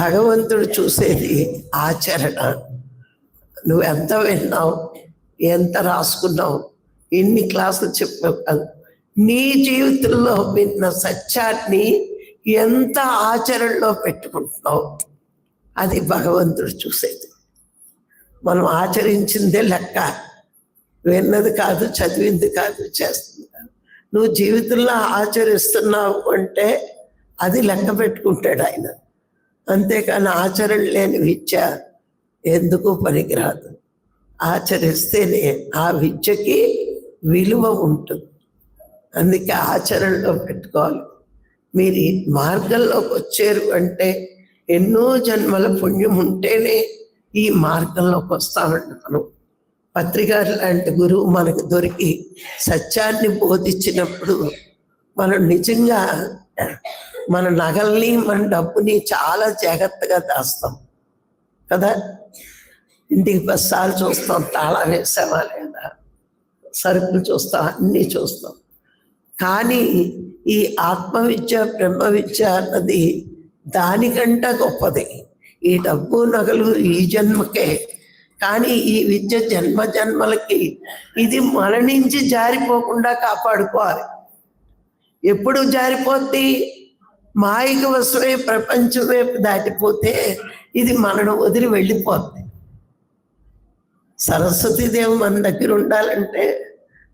భగవంతుడు చూసేది ఆచరణ. నువ్వు ఎంత విన్నావు, ఎంత రాసుకున్నావు, ఎన్ని క్లాసులు చెప్పావు కాదు, నీ జీవితంలో విన్న సత్యాన్ని ఎంత ఆచరణలో పెట్టుకుంటున్నావు, అది భగవంతుడు చూసేది. మనం ఆచరించిందే లెక్క, విన్నది కాదు, చదివింది కాదు, చేస్తుంది కాదు. నువ్వు జీవితంలో ఆచరిస్తున్నావు అంటే అది లెక్క పెట్టుకుంటాడు ఆయన. అంతేకాని ఆచరణ లేని విద్య ఎందుకు పనికిరాదు. ఆచరిస్తేనే ఆ విద్యకి విలువ ఉంటుంది. అందుకే ఆచరణలో పెట్టుకోవాలి. మీరు ఈ మార్గంలోకి వచ్చారు అంటే ఎన్నో జన్మల పుణ్యం ఉంటేనే ఈ మార్గంలోకి వస్తామండి. మనం పత్రికారు లాంటి గురువు మనకు దొరికి సత్యాన్ని బోధించినప్పుడు మనం నిజంగా మన నగల్ని, మన డబ్బుని చాలా జాగ్రత్తగా దాస్తాం కదా. ఇంటికి బస్సాలు చూస్తాం, తాళం వేసామా లేదా, సరుకులు చూస్తాం, అన్నీ చూస్తాం. కానీ ఈ ఆత్మవిద్య, బ్రహ్మ విద్య అన్నది దానికంటే గొప్పది. ఈ డబ్బు నగలు ఈ జన్మకే, కానీ ఈ విద్య జన్మ జన్మలకి. ఇది మన నుంచి జారిపోకుండా కాపాడుకోవాలి. ఎప్పుడు జారిపోతే మాయకు వశమే ప్రపంచం వైపు దాటిపోతే ఇది మనను వదిలి వెళ్ళిపోద్ది. సరస్వతీదేవి మన దగ్గర ఉండాలంటే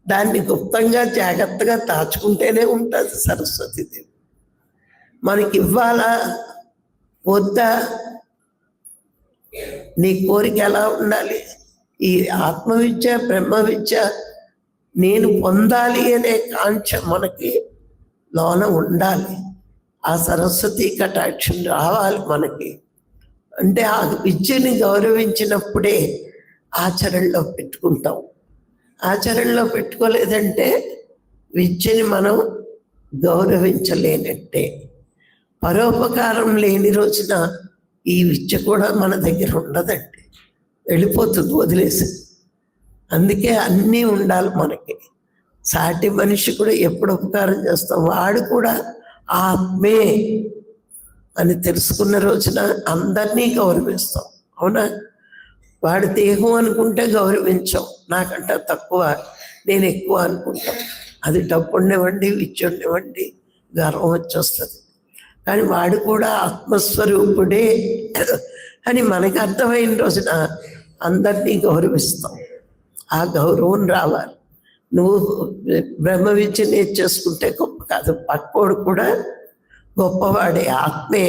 దాన్ని గుప్తంగా జాగ్రత్తగా దాచుకుంటేనే ఉంటుంది సరస్వతీదేవి. మనకి ఇవ్వాలా వద్దా, నీ కోరిక ఎలా ఉండాలి, ఈ ఆత్మవిద్య బ్రహ్మ విద్య నేను పొందాలి అనే కాంక్ష మనకి లోన ఉండాలి. ఆ సరస్వతి కటాక్షం రావాలి మనకి. అంటే ఆ విద్యని గౌరవించినప్పుడే ఆచరణలో పెట్టుకుంటాం. ఆచరణలో పెట్టుకోలేదంటే విద్యని మనం గౌరవించలేనట్టే. పరోపకారం లేని రోజున ఈ విద్య కూడా మన దగ్గర ఉండదండి, వెళ్ళిపోతుంది, వదిలేసి. అందుకే అన్నీ ఉండాలి మనకి. సాటి మనిషి కూడా ఎప్పుడు ఉపకారం చేస్తాం, వాడు కూడా ఆత్మే అని తెలుసుకున్న రోజున అందరినీ గౌరవిస్తాం. అవునా? వాడు దేహం అనుకుంటే గౌరవించాం, నాకంటే తక్కువ, నేను ఎక్కువ అనుకుంటాం. అది డబ్బు ఉండేవండి, విద్య ఉండేవండి, గర్వం వచ్చేస్తుంది. కానీ వాడు కూడా ఆత్మస్వరూపుడే అని మనకు అర్థమైన రోజున అందరినీ గౌరవిస్తాం. ఆ గౌరవం రావాలి. నువ్వు బ్రహ్మ విద్య నేర్చేసుకుంటే గొప్ప కాదు, పక్కోడు కూడా గొప్పవాడే, ఆత్మే